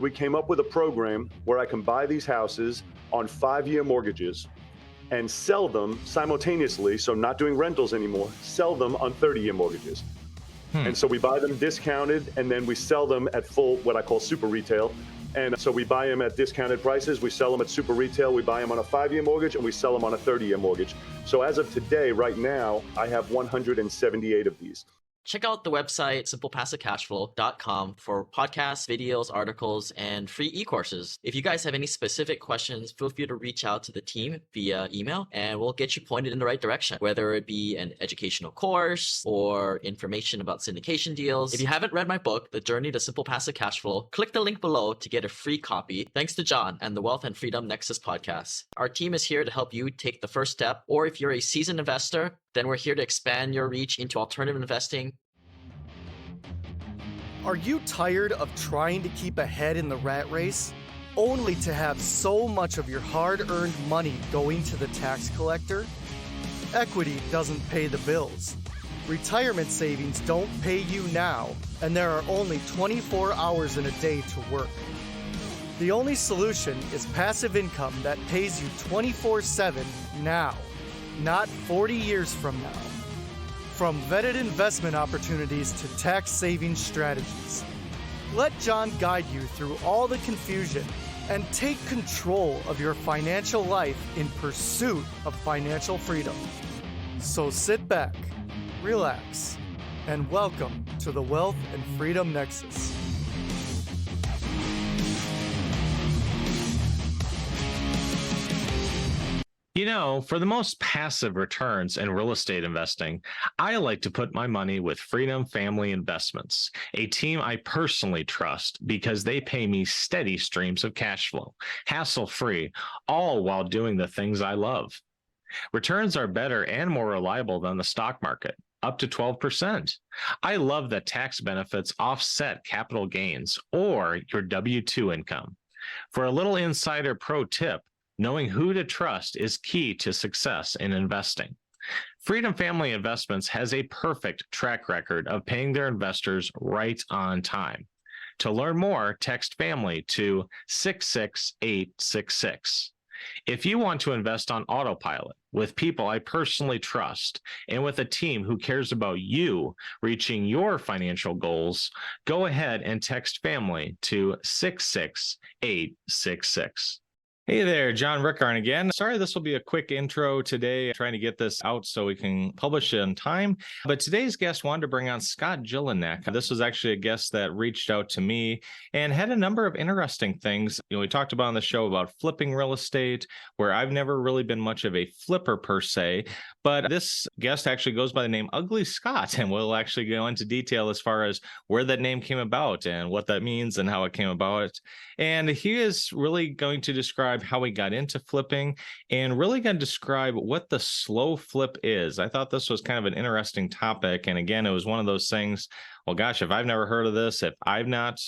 We came up with a program where I can buy these houses on 5-year mortgages and sell them simultaneously, so not doing rentals anymore, sell them on 30-year mortgages. And so we buy them discounted, and then we sell them at full, what I call super retail. And so we buy them at discounted prices, we sell them at super retail, we buy them on a 5-year mortgage, and we sell them on a 30-year mortgage. So as of today, right now, I have 178 of these. Check out the website simplepassivecashflow.com for podcasts, videos, articles, and free e-courses. If you guys have any specific questions, feel free to reach out to the team via email and we'll get you pointed in the right direction, whether it be an educational course or information about syndication deals. If you haven't read my book, The Journey to Simple Passive Cashflow, click the link below to get a free copy. Thanks to John and the Wealth and Freedom Nexus podcast. Our team is here to help you take the first step, or if you're a seasoned investor, then we're here to expand your reach into alternative investing. Are you tired of trying to keep ahead in the rat race, only to have so much of your hard-earned money going to the tax collector? Equity doesn't pay the bills. Retirement savings don't pay you now, and there are only 24 hours in a day to work. The only solution is passive income that pays you 24/7 now, not 40 years from now. From vetted investment opportunities to tax saving strategies. Let John guide you through all the confusion and take control of your financial life in pursuit of financial freedom. So sit back, relax, and welcome to the Wealth and Freedom Nexus. You know, for the most passive returns in real estate investing, I like to put my money with Freedom Family Investments, a team I personally trust because they pay me steady streams of cash flow, hassle-free, all while doing the things I love. Returns are better and more reliable than the stock market, up to 12%. I love that tax benefits offset capital gains or your W-2 income. For a little insider pro tip, knowing who to trust is key to success in investing. Freedom Family Investments has a perfect track record of paying their investors right on time. To learn more, text family to 66866. If you want to invest on autopilot with people I personally trust and with a team who cares about you reaching your financial goals, go ahead and text family to 66866. Hey there, John Rickarn again. Sorry, this will be a quick intro today, trying to get this out so we can publish it on time. But today's guest wanted to bring on Scott Jelinek. This was actually a guest that reached out to me and had a number of interesting things. We talked about on the show about flipping real estate, where I've never really been much of a flipper per se. But this guest actually goes by the name Ugly Scott, and we'll actually go into detail as far as where that name came about and what that means and how it came about. And he is really going to describe how he got into flipping and really going to describe what the slow flip is. I thought this was kind of an interesting topic. And again, it was one of those things, well, gosh, if I've never heard of this, if I'm not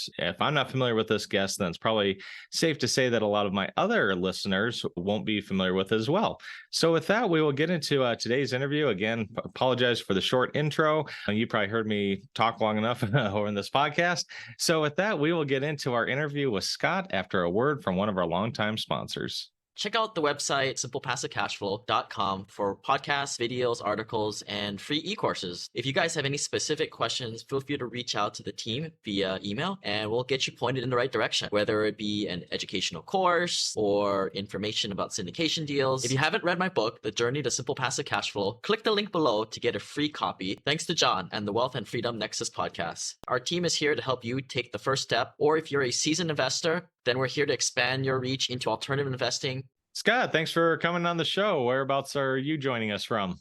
familiar with this guest, then it's probably safe to say that a lot of my other listeners won't be familiar with it as well. So with that, we will get into today's interview. Again, apologize for the short intro. You probably heard me talk long enough over in this podcast. So with that, we will get into our interview with Scott after a word from one of our longtime sponsors. Check out the website simplepassivecashflow.com for podcasts, videos, articles, and free e-courses. If you guys have any specific questions, feel free to reach out to the team via email and we'll get you pointed in the right direction, whether it be an educational course or information about syndication deals. If you haven't read my book, The Journey to Simple Passive Cashflow, click the link below to get a free copy. Thanks to John and the Wealth and Freedom Nexus podcast. Our team is here to help you take the first step, or if you're a seasoned investor, then we're here to expand your reach into alternative investing. Scott, thanks for coming on the show. Whereabouts are you joining us from?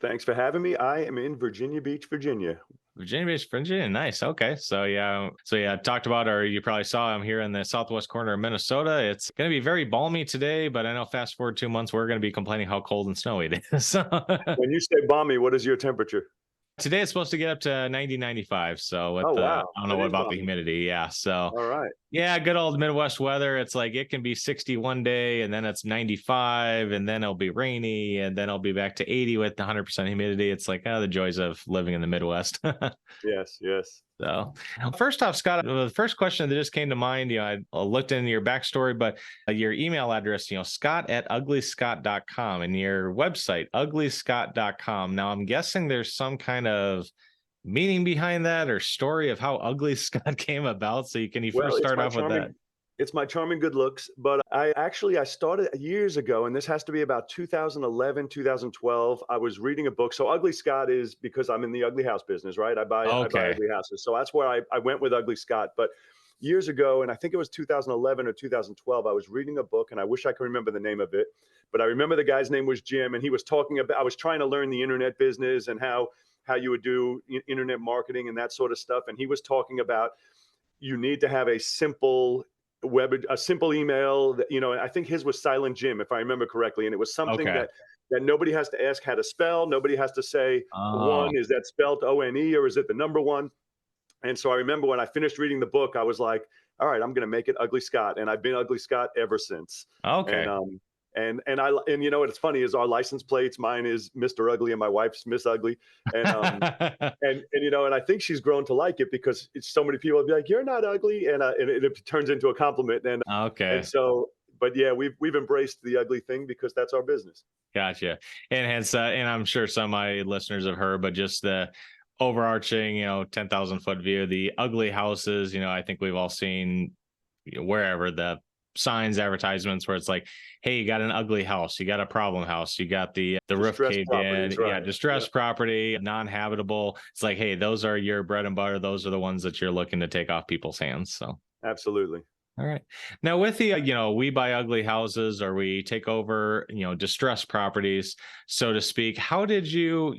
Thanks for having me. I am in Virginia Beach, Virginia. Virginia Beach, Virginia. Nice. Okay. So yeah, talked about, or you probably saw, I'm here in the southwest corner of Minnesota. It's going to be very balmy today, but I know fast forward 2 months, we're going to be complaining how cold and snowy it is. When you say balmy, what is your temperature? Today it's supposed to get up to 90, 95. So with wow. I don't know what about the humidity. Yeah. So all right. Yeah, good old Midwest weather. It's like it can be 60 one day and then it's 95 and then it'll be rainy and then it'll be back to 80 with 100% humidity. It's like the joys of living in the Midwest. Yes. So, first off, Scott, the first question that just came to mind, I looked into your backstory, but your email address, scott@uglyscott.com, and your website, uglyscott.com. Now, I'm guessing there's some kind of meaning behind that or story of how Ugly Scott came about. So, can you Well, first start off with that? it's my charming good looks, but I started years ago, and this has to be about 2011, 2012. I was reading a book. So Ugly Scott is because I'm in the ugly house business, right? I buy Okay. ugly houses. So that's where I went with Ugly Scott. But years ago, and I think it was 2011 or 2012, I was reading a book, and I wish I could remember the name of it, but I remember the guy's name was Jim, and he was talking about, I was trying to learn the internet business and how you would do internet marketing and that sort of stuff. And he was talking about you need to have a simple a simple email that, I think his was Silent Jim, if I remember correctly. And it was something Okay. that nobody has to ask how to spell. Nobody has to say Oh, one, is that spelled O-N-E or is it the number one? And so I remember when I finished reading the book, I was like, all right, I'm going to make it Ugly Scott. And I've been Ugly Scott ever since. And, okay. and you know what, it's funny is our license plates, mine is Mr. Ugly and my wife's Miss Ugly. And, and I think she's grown to like it because it's so many people will be like, "You're not ugly," and it turns into a compliment. And Okay. so, but yeah, we've embraced the ugly thing because that's our business. Gotcha. And hence, and I'm sure some of my listeners have heard, but just the overarching, 10,000 foot view, the ugly houses, I think we've all seen wherever the signs, advertisements where it's like, hey, you got an ugly house, you got a problem house, you got the roof Distressed caved in, properties, yeah, right? Yeah, distressed property, non-habitable. It's like, hey, those are your bread and butter. Those are the ones that you're looking to take off people's hands. So. absolutely. All right. Now with the, we buy ugly houses or we take over, distressed properties, so to speak. How did you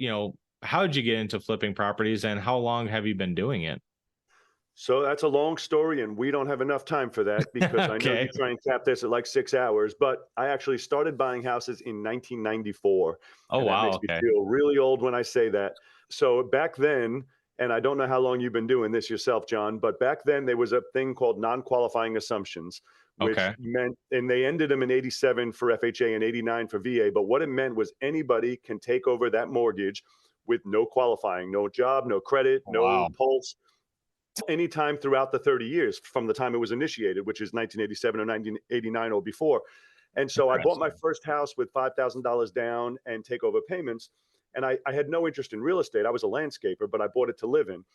get into flipping properties and how long have you been doing it? So that's a long story, and we don't have enough time for that because I know you Okay. try and cap this at like 6 hours. But I actually started buying houses in 1994, Oh, and that wow. makes me Okay. feel really old when I say that. So back then, and I don't know how long you've been doing this yourself, John, but back then there was a thing called non-qualifying assumptions, which Okay. meant, and they ended them in 87 for FHA and 89 for VA. But what it meant was anybody can take over that mortgage with no qualifying, no job, no credit, no Wow. pulse anytime throughout the 30 years from the time it was initiated, which is 1987 or 1989 or before. And so I bought my Interesting. first house with $5,000 down and take over payments. And I had no interest in real estate. I was a landscaper, but I bought it to live in.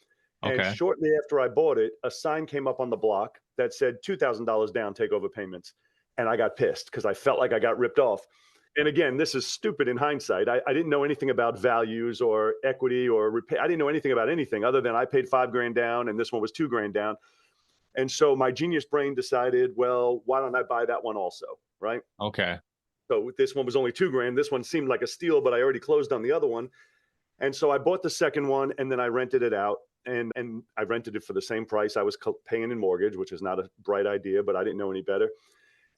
And Okay. shortly after I bought it, a sign came up on the block that said $2,000 down, take over payments. And I got pissed because I felt like I got ripped off. And again, this is stupid in hindsight. I didn't know anything about values or equity or repay. I didn't know anything about anything other than I paid $5,000 down and this one was $2,000 down. And so my genius brain decided, well, why don't I buy that one also? Right. Okay. So this one was only $2,000. This one seemed like a steal, but I already closed on the other one. And so I bought the second one and then I rented it out. And I rented it for the same price I was paying in mortgage, which is not a bright idea, but I didn't know any better.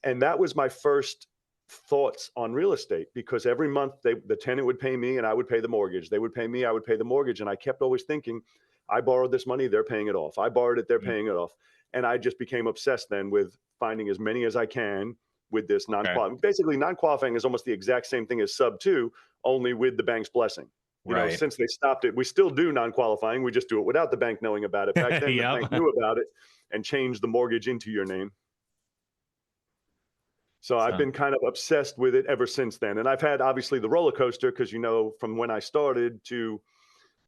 And that was my first thoughts on real estate because every month the tenant would pay me and I would pay the mortgage. They would pay me, I would pay the mortgage. And I kept always thinking, I borrowed this money, they're paying it off. I borrowed it, they're Mm. paying it off. And I just became obsessed then with finding as many as I can with this Okay. non-qualifying. Basically, non-qualifying is almost the exact same thing as sub two, only with the bank's blessing. Right. Since they stopped it, we still do non-qualifying. We just do it without the bank knowing about it. Back then, the bank Yep. knew about it and changed the mortgage into your name. So I've So, been kind of obsessed with it ever since then. And I've had obviously the roller coaster because, from when I started to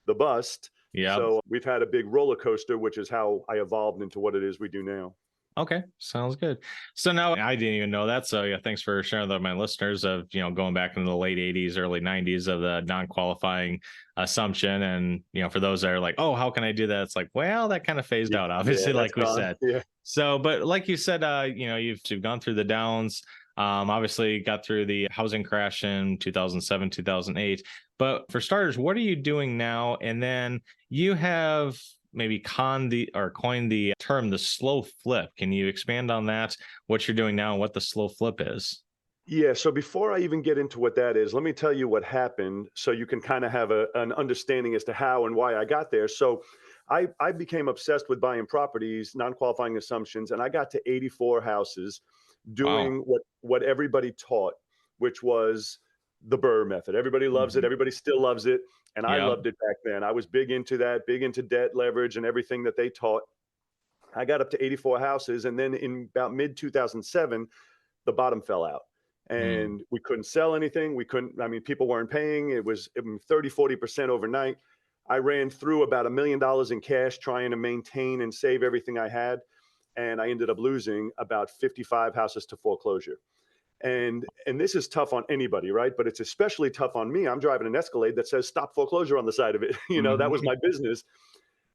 the bust. yep. So we've had a big roller coaster, which is how I evolved into what it is we do now. Okay, sounds good. So now I didn't even know that. So yeah, thanks for sharing that with my listeners of, going back into the late 80s, early 90s of the non-qualifying assumption. And, for those that are like, oh, how can I do that? It's like, well, that kind of phased out, Yeah, obviously, that's like we gone. said. Yeah. So, but like you said, you've gone through the downs, obviously got through the housing crash in 2007, 2008. But for starters, what are you doing now? And then you have maybe coined the term the slow flip. Can you expand on that? What you're doing now and what the slow flip is? Yeah. So before I even get into what that is, let me tell you what happened so you can kind of have an understanding as to how and why I got there. So I became obsessed with buying properties, non-qualifying assumptions, and I got to 84 houses Wow. doing what everybody taught, which was the Burr method. Everybody loves it. Mhm. Everybody still loves it. And I loved it back then. I was big into that, big into debt leverage and everything that they taught. I got up to 84 houses. And then in about mid 2007, the bottom fell out and we couldn't sell anything. I mean, people weren't paying. It was 30, 40% overnight. I ran through about $1 million in cash trying to maintain and save everything I had. And I ended up losing about 55 houses to foreclosure. And this is tough on anybody, right? But it's especially tough on me. I'm driving an Escalade that says stop foreclosure on the side of it. That was my business.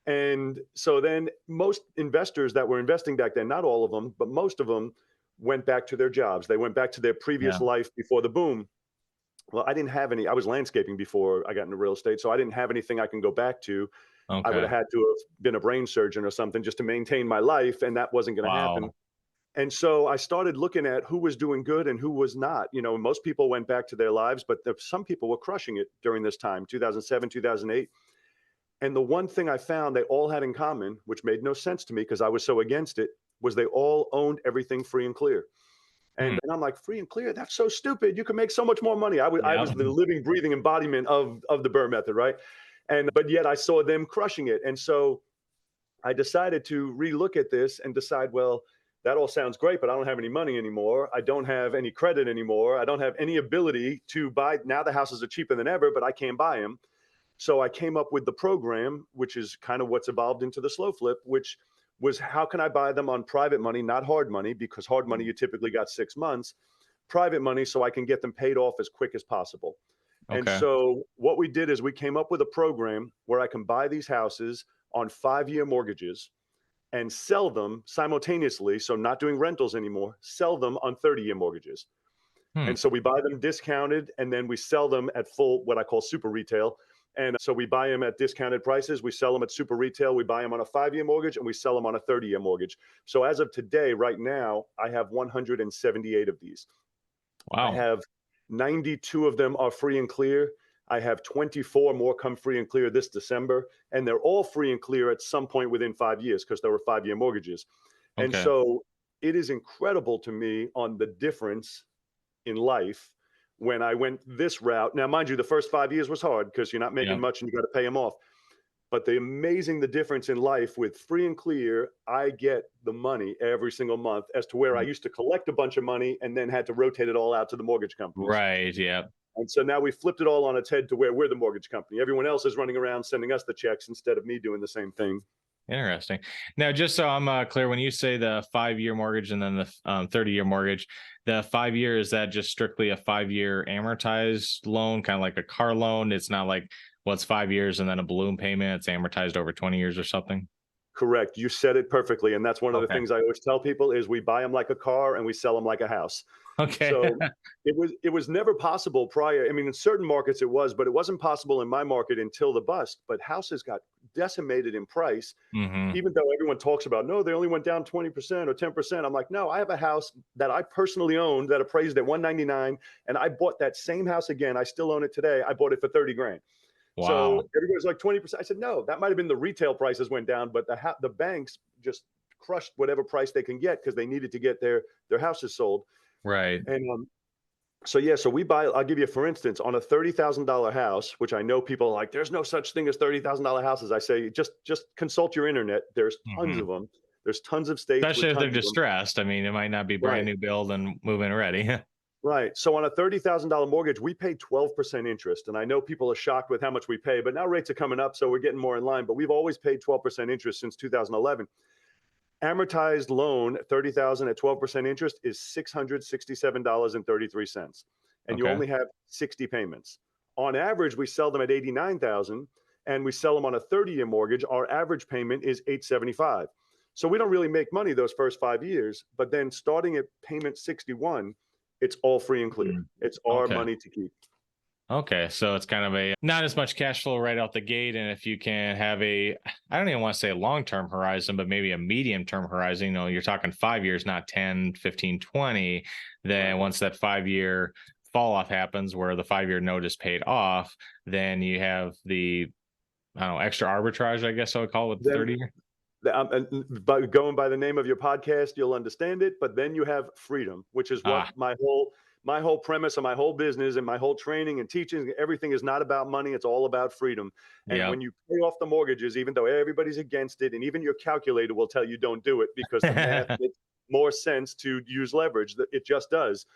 And so then most investors that were investing back then, not all of them, but most of them went back to their jobs. They went back to their previous life before the boom. Well, I didn't have any. I was landscaping before I got into real estate, so I didn't have anything I can go back to. I would have had to have been a brain surgeon or something just to maintain my life, and that wasn't going to happen. And so I started looking at who was doing good and who was not. Most people went back to their lives, but some people were crushing it during this time, 2007, 2008. And the one thing I found they all had in common, which made no sense to me because I was so against it, was they all owned everything free and clear. And I'm like, free and clear? That's so stupid. You can make so much more money. I was the living, breathing embodiment of the Burr method, right? But yet I saw them crushing it. And so I decided to relook at this and decide, well, that all sounds great, but I don't have any money anymore. I don't have any credit anymore. I don't have any ability to buy. Now the houses are cheaper than ever, but I can't buy them. So I came up with the program, which is kind of what's evolved into the SlowFlip, which was how can I buy them on private money, not hard money, because hard money, you typically got 6 months, private money so I can get them paid off as quick as possible. And so what we did is we came up with a program where I can buy these houses on 5-year mortgages and sell them simultaneously. So not doing rentals anymore, sell them on 30-year mortgages. And so we buy them discounted and then we sell them at full, what I call super retail. And so we buy them at discounted prices. We sell them at super retail. We buy them on a 5-year mortgage and we sell them on a 30-year mortgage. So as of today, right now, I have 178 of these. Wow. I have 92 of them are free and clear. I have 24 more come free and clear this December. And they're all free and clear at some point within 5 years because they were 5-year mortgages. And so it is incredible to me on the difference in life when I went this route. Now, mind you, the first 5 years was hard because you're not making much and you got to pay them off. But the difference in life with free and clear, I get the money every single month as to where I used to collect a bunch of money and then had to rotate it all out to the mortgage companies. Right. Yeah. And so now we flipped it all on its head to where we're the mortgage company. Everyone else is running around sending us the checks instead of me doing the same thing. Interesting. Now, just so I'm clear, when you say the 5-year mortgage and then the 30-year mortgage, the 5 year, is that just strictly a 5-year amortized loan, kind of like a car loan? It's not like, well, it's 5 years and then a balloon payment. It's amortized over 20 years or something. Correct. You said it perfectly. And that's one of the things I always tell people is we buy them like a car and we sell them like a house. Okay. So it was never possible prior. I mean, in certain markets it was, but it wasn't possible in my market until the bust. But houses got decimated in price, even though everyone talks about, no, they only went down 20% or 10%. I'm like, no, I have a house that I personally owned that appraised at $199. And I bought that same house again. I still own it today. I bought it for $30,000. Wow. So everybody's like 20%. I said, no, that might've been the retail prices went down, but the banks just crushed whatever price they can get because they needed to get their houses sold. Right. And so we buy, I'll give you, for instance, on a $30,000 house, which I know people are like, there's no such thing as $30,000 houses. I say, just consult your internet. There's tons of them. There's tons of states. Especially if they're distressed. I mean, it might not be brand new build and move-in ready. Right. So on a $30,000 mortgage, we pay 12% interest. And I know people are shocked with how much we pay, but now rates are coming up, so we're getting more in line. But we've always paid 12% interest since 2011. Amortized loan, $30,000 at 12% interest is $667.33. And you only have 60 payments. On average, we sell them at $89,000 and we sell them on a 30-year mortgage. Our average payment is $875. So we don't really make money those first 5 years, but then starting at payment 61, it's all free and clear. It's our money to keep. Okay, so it's kind of not as much cash flow right out the gate. And if you can have I don't even want to say a long-term horizon, but maybe a medium-term horizon, you're talking 5 years, not 10, 15, 20. Then once that 5-year fall off happens where the 5-year note is paid off, then you have the, I don't know, extra arbitrage, I guess I would call it, with the 30-year. But going by the name of your podcast, you'll understand it. But then you have freedom, which is what my whole premise of my whole business and my whole training and teaching, everything is not about money. It's all about freedom. And Yeah. when you pay off the mortgages, even though everybody's against it, and even your calculator will tell you don't do it because the math makes more sense to use leverage. It just does.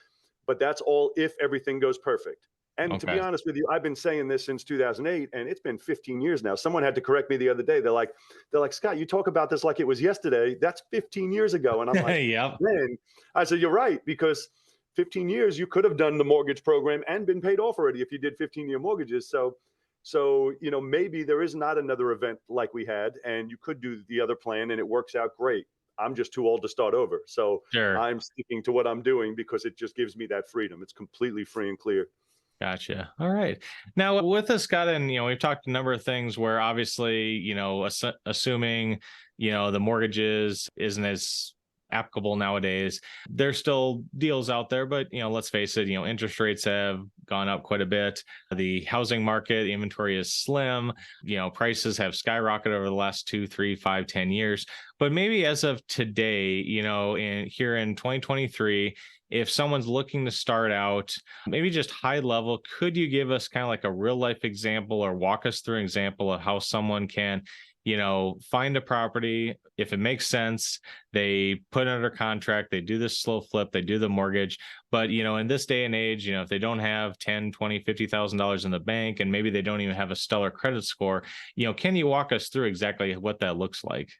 But that's all if everything goes perfect. And to be honest with you, I've been saying this since 2008, and it's been 15 years now. Someone had to correct me the other day. They're like, Scott, you talk about this like it was yesterday. That's 15 years ago. And I'm like, Yep. man, I said, you're right, because 15 years, you could have done the mortgage program and been paid off already if you did 15-year mortgages. So, maybe there is not another event like we had, and you could do the other plan and it works out great. I'm just too old to start over. So I'm sticking to what I'm doing because it just gives me that freedom. It's completely free and clear. Gotcha. All right. Now with this, Scott, and we've talked a number of things where obviously, assuming, the mortgages isn't as applicable nowadays, there's still deals out there, but let's face it, interest rates have gone up quite a bit. The housing market inventory is slim. Prices have skyrocketed over the last 2, 3, 5, 10 years. But maybe as of today, in 2023, if someone's looking to start out, maybe just high level, could you give us kind of like a real life example or walk us through an example of how someone can, find a property, if it makes sense, they put it under contract, they do this slow flip, they do the mortgage. But, in this day and age, if they don't have 10, 20, $50,000 in the bank, and maybe they don't even have a stellar credit score, can you walk us through exactly what that looks like?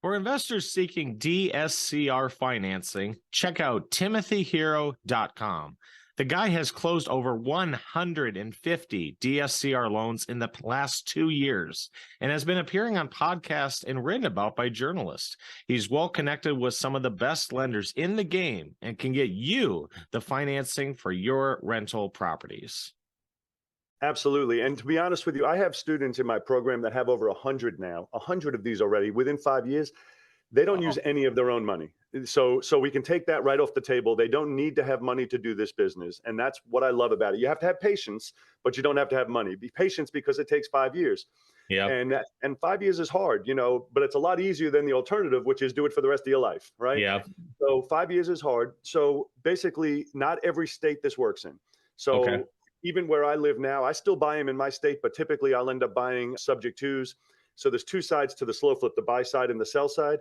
For investors seeking DSCR financing, check out timothyhero.com. The guy has closed over 150 DSCR loans in the last 2 years and has been appearing on podcasts and written about by journalists. He's well connected with some of the best lenders in the game and can get you the financing for your rental properties. Absolutely. And to be honest with you, I have students in my program that have over 100 now, 100 of these already within 5 years. They don't use any of their own money. So we can take that right off the table. They don't need to have money to do this business. And that's what I love about it. You have to have patience, but you don't have to have money. Be patient because it takes 5 years. Yeah. And 5 years is hard, but it's a lot easier than the alternative, which is do it for the rest of your life, right? Yeah. So 5 years is hard. So basically, not every state this works in. So even where I live now, I still buy them in my state, but typically I'll end up buying subject twos. So there's two sides to the slow flip, the buy side and the sell side.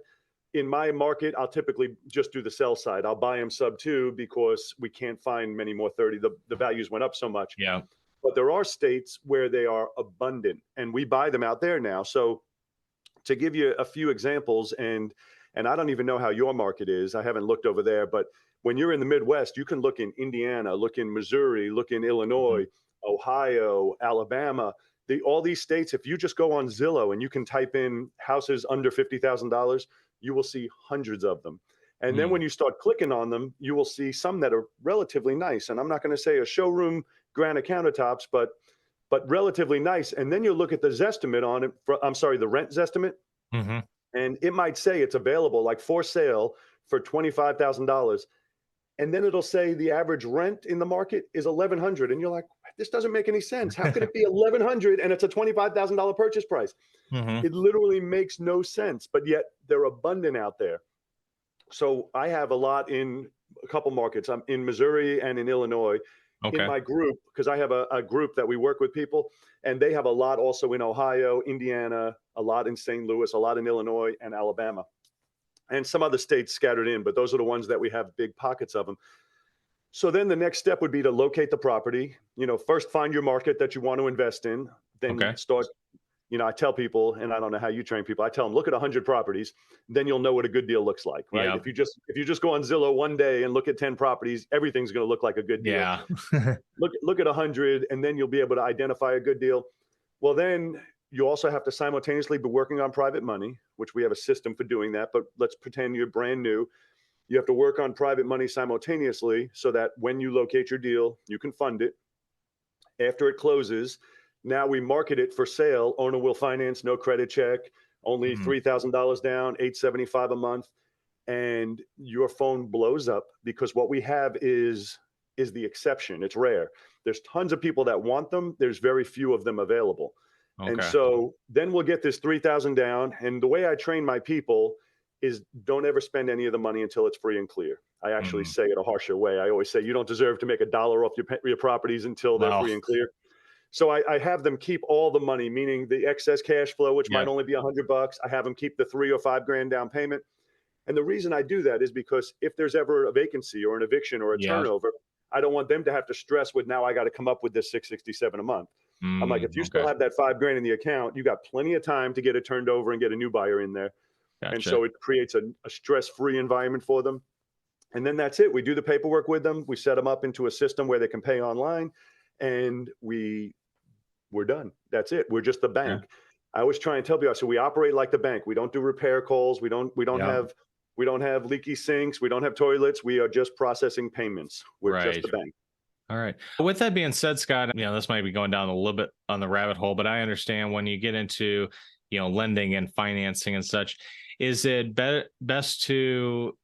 In my market, I'll typically just do the sell side. I'll buy them sub 2 because we can't find many more 30. The values went up so much. Yeah. But there are states where they are abundant and we buy them out there now. So to give you a few examples, and I don't even know how your market is. I haven't looked over there, but when you're in the Midwest, you can look in Indiana, look in Missouri, look in Illinois, Ohio, Alabama, all these states. If you just go on Zillow and you can type in houses under $50,000, you will see hundreds of them. And then when you start clicking on them, you will see some that are relatively nice. And I'm not going to say a showroom granite countertops, but relatively nice. And then you look at the Zestimate on it, the rent Zestimate, and it might say it's available, like for sale for $25,000. And then it'll say the average rent in the market is $1,100. And you're like, this doesn't make any sense. How could it be $1,100 and it's a $25,000 purchase price? It literally makes no sense, but yet they're abundant out there. So I have a lot in a couple markets. I'm in Missouri and in Illinois in my group, because I have a group that we work with people, and they have a lot also in Ohio, Indiana, a lot in St. Louis, a lot in Illinois and Alabama, and some other states scattered in, but those are the ones that we have big pockets of them. So then the next step would be to locate the property. First find your market that you want to invest in, then start. I tell people, and I don't know how you train people, I tell them, look at 100 properties, then you'll know what a good deal looks like, right? Yeah. If you just go on Zillow one day and look at 10 properties, everything's going to look like a good deal. Yeah. look at 100, and then you'll be able to identify a good deal. Well, then you also have to simultaneously be working on private money, which we have a system for doing that, but let's pretend you're brand new. You have to work on private money simultaneously so that when you locate your deal, you can fund it. After it closes, now we market it for sale. Owner will finance, no credit check, only $3,000 down, $875 a month, and your phone blows up because what we have is the exception. It's rare. There's tons of people that want them. There's very few of them available. And Okay. so then we'll get this 3,000 down. And the way I train my people is don't ever spend any of the money until it's free and clear. I actually Mm. say it a harsher way. I always say you don't deserve to make $1 off your properties until they're Well, free and clear. So I have them keep all the money, meaning the excess cash flow, which might yep. only be $100. I have them keep the 3 or 5 grand down payment. And the reason I do that is because if there's ever a vacancy or an eviction or a Yeah. turnover, I don't want them to have to stress with now I got to come up with this 667 a month. I'm like, if you still Okay. have that 5 grand in the account, you got plenty of time to get it turned over and get a new buyer in there. And Gotcha. so it creates a stress-free environment for them. And then that's it. We do the paperwork with them. We set them up into a system where they can pay online, and we're done. That's it. We're just the Yeah. bank. I always try and tell people, so we operate like the bank. We don't do repair calls. We don't Yeah. have leaky sinks. We don't have toilets. We are just processing payments. We're just Right. the bank. All right. With that being said, Scott, this might be going down a little bit on the rabbit hole, but I understand when you get into, lending and financing and such, is it best to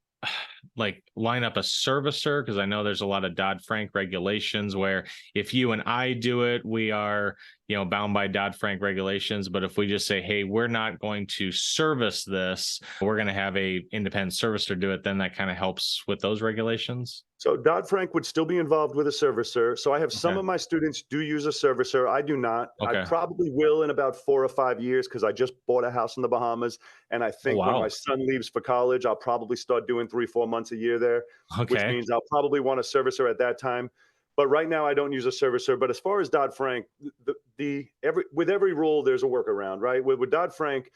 like line up a servicer? Because I know there's a lot of Dodd-Frank regulations where if you and I do it, we are, bound by Dodd-Frank regulations. But if we just say, hey, we're not going to service this, we're going to have a independent servicer do it, then that kind of helps with those regulations. So Dodd-Frank would still be involved with a servicer. So I have some Okay. of my students do use a servicer. I do not. I Okay. probably will in about 4 or 5 years because I just bought a house in the Bahamas. And I think when wow. my son leaves for college, I'll probably start doing 3, 4 months a year there, which Okay. means I'll probably want a servicer at that time. But right now I don't use a servicer. But as far as Dodd-Frank, with every rule, there's a workaround, right? With Dodd-Frank,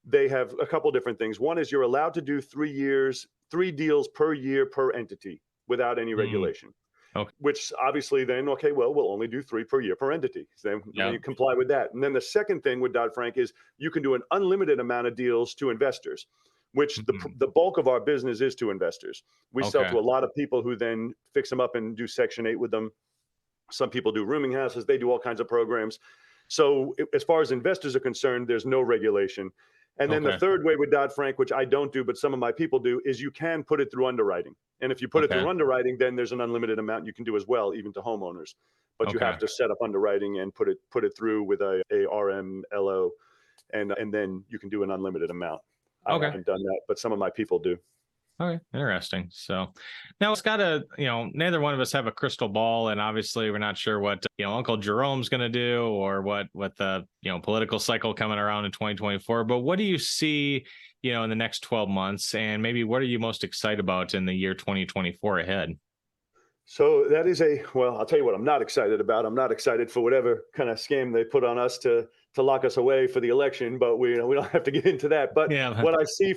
they have a couple different things. One is you're allowed to do 3 deals per year per entity without any regulation. Okay. Which obviously then, okay, well, we'll only do 3 per year per entity. So then you comply with that. And then the second thing with Dodd-Frank is you can do an unlimited amount of deals to investors, which the bulk of our business is to investors. We sell Okay. to a lot of people who then fix them up and do Section 8 with them. Some people do rooming houses. They do all kinds of programs. So as far as investors are concerned, there's no regulation. And then the Okay. third way with Dodd-Frank, which I don't do, but some of my people do, is you can put it through underwriting. And if you put it Okay. through underwriting, then there's an unlimited amount you can do as well, even to homeowners. But you Okay. have to set up underwriting and put it through with a RMLO, and then you can do an unlimited amount. I Okay. haven't done that, but some of my people do. Okay, interesting. So now it's got to, neither one of us have a crystal ball, and obviously we're not sure what, Uncle Jerome's going to do or what the, political cycle coming around in 2024. But what do you see, in the next 12 months, and maybe what are you most excited about in the year 2024 ahead? So that is well, I'll tell you what I'm not excited about. I'm not excited for whatever kind of scam they put on us to lock us away for the election, but we don't have to get into that. But Yeah. what I see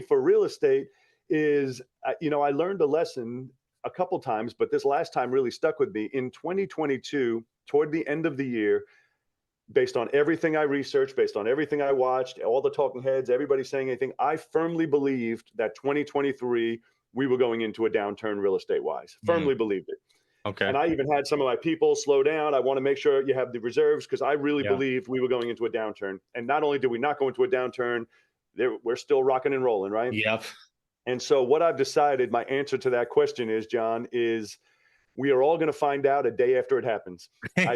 for real estate is, I learned a lesson a couple times, but this last time really stuck with me. In 2022, toward the end of the year, based on everything I researched, based on everything I watched, all the talking heads, everybody saying anything, I firmly believed that 2023, we were going into a downturn real estate wise. Firmly believed it. Okay. And I even had some of my people slow down. I want to make sure you have the reserves because I really believed we were going into a downturn. And not only did we not go into a downturn, we're still rocking and rolling, right? Yep. And so what I've decided, my answer to that question is, John, is we are all going to find out a day after it happens. I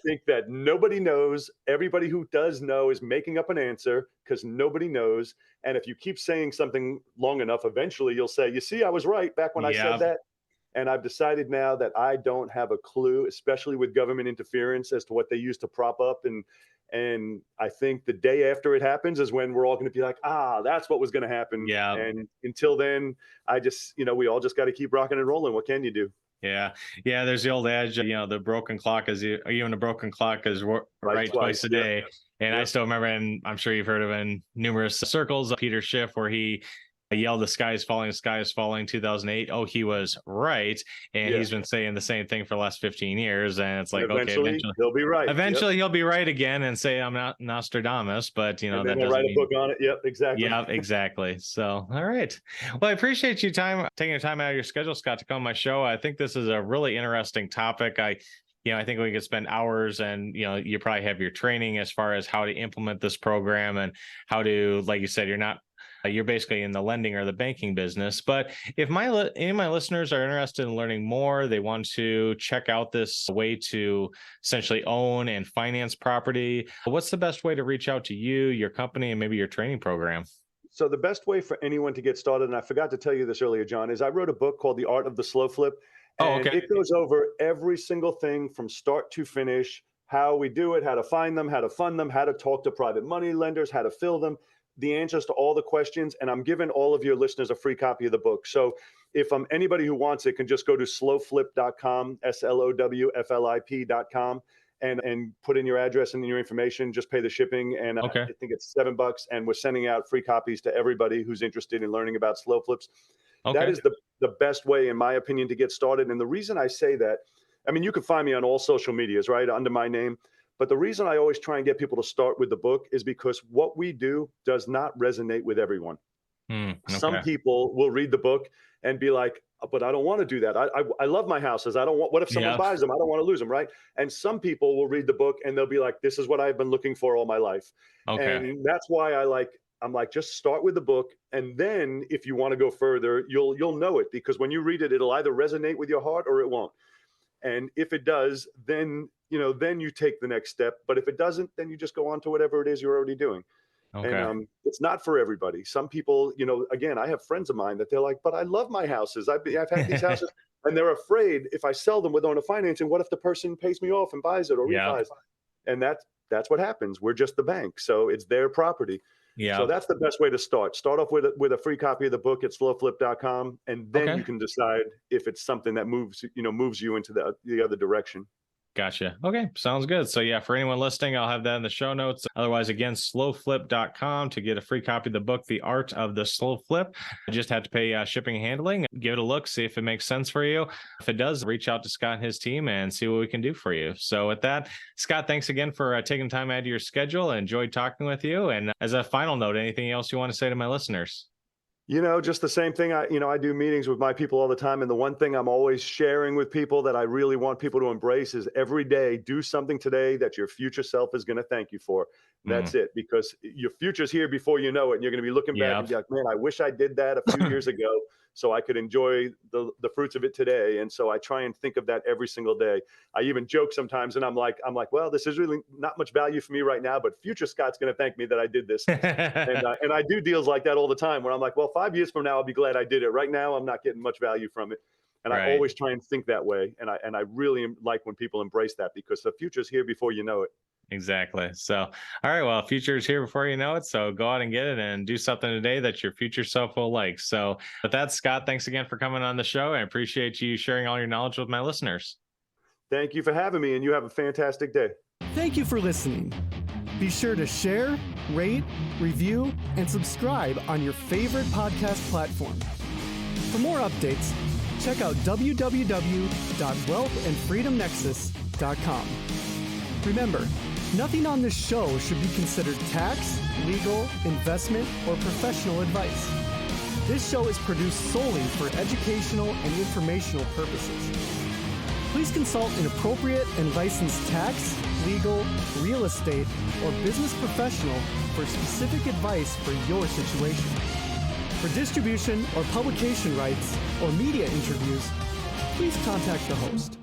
think that nobody knows. Everybody who does know is making up an answer because nobody knows. And if you keep saying something long enough, eventually you'll say, you see, I was right back when I said that. And I've decided now that I don't have a clue, especially with government interference, as to what they use to prop up. And I think the day after it happens is when we're all going to be like, that's what was going to happen. Yeah. And until then, I just, we all just got to keep rocking and rolling. What can you do? Yeah. There's the old adage, the broken clock is even a broken clock is right twice a day. Yep. And I still remember, and I'm sure you've heard of in numerous circles, Peter Schiff, where he yelled, the sky is falling, 2008. Oh, he was right. And he's been saying the same thing for the last 15 years. And it's like, eventually he'll be right. Eventually he'll be right again and say, I'm not Nostradamus, but and then he'll write a book on it. Yep, exactly. Yeah, exactly. So, all right. Well, I appreciate you taking your time out of your schedule, Scott, to come on my show. I think this is a really interesting topic. I think we could spend hours, and, you probably have your training as far as how to implement this program and how to, like you said, you're not You're basically in the lending or the banking business. But if any of my listeners are interested in learning more, they want to check out this way to essentially own and finance property, what's the best way to reach out to you, your company, and maybe your training program? So the best way for anyone to get started, and I forgot to tell you this earlier, John, is I wrote a book called The Art of the Slow Flip. Oh, And okay. it goes over every single thing from start to finish, how we do it, how to find them, how to fund them, how to talk to private money lenders, how to fill them, the answers to all the questions. And I'm giving all of your listeners a free copy of the book. So if anybody who wants it can just go to slowflip.com, SLOWFLIP.com, and put in your address and your information, just pay the shipping. And Okay. I think it's $7. And we're sending out free copies to everybody who's interested in learning about slow flips. Okay. That is the best way, in my opinion, to get started. And the reason I say that, I mean, you can find me on all social medias, right, under my name. But the reason I always try and get people to start with the book is because what we do does not resonate with everyone. Okay. Some people will read the book and be like, but I don't want to do that. I love my houses. I don't want, what if someone buys them? I don't want to lose them, right? And some people will read the book and they'll be like, this is what I've been looking for all my life. Okay. And that's why I'm like, just start with the book. And then if you want to go further, you'll know it, because when you read it, it'll either resonate with your heart or it won't. And if it does, then you take the next step. But if it doesn't, then you just go on to whatever it is you're already doing. Okay. And it's not for everybody. Some people, again, I have friends of mine that they're like, but I love my houses. I've had these houses, and they're afraid if I sell them with owner financing, what if the person pays me off and buys it or refis? And that's what happens. We're just the bank. So it's their property. Yeah. So that's the best way to start. Start off with a free copy of the book at slowflip.com, and then you can decide if it's something that moves you into the other direction. Gotcha. Okay. Sounds good. So yeah, for anyone listening, I'll have that in the show notes. Otherwise, again, slowflip.com to get a free copy of the book, The Art of the Slow Flip. You just have to pay shipping and handling. Give it a look, see if it makes sense for you. If it does, reach out to Scott and his team and see what we can do for you. So with that, Scott, thanks again for taking time out of your schedule. I enjoyed talking with you. And as a final note, anything else you want to say to my listeners? Just the same thing. I do meetings with my people all the time. And the one thing I'm always sharing with people that I really want people to embrace is every day, do something today that your future self is going to thank you for. That's it, because your future's here before you know it. And you're going to be looking back and be like, man, I wish I did that a few years ago so I could enjoy the fruits of it today. And so I try and think of that every single day. I even joke sometimes, and I'm like, well, this is really not much value for me right now, but future Scott's going to thank me that I did this. And I do deals like that all the time where I'm like, well, 5 years from now, I'll be glad I did it. Right now, I'm not getting much value from it. And I always try and think that way. And I really like when people embrace that, because the future's here before you know it. Exactly. So, all right. Well, future is here before you know it. So go out and get it and do something today that your future self will like. So with that, Scott, thanks again for coming on the show. I appreciate you sharing all your knowledge with my listeners. Thank you for having me, and you have a fantastic day. Thank you for listening. Be sure to share, rate, review, and subscribe on your favorite podcast platform. For more updates, check out www.wealthandfreedomnexus.com. Remember, nothing on this show should be considered tax, legal, investment, or professional advice. This show is produced solely for educational and informational purposes. Please consult an appropriate and licensed tax, legal, real estate, or business professional for specific advice for your situation. For distribution or publication rights or media interviews, please contact the host.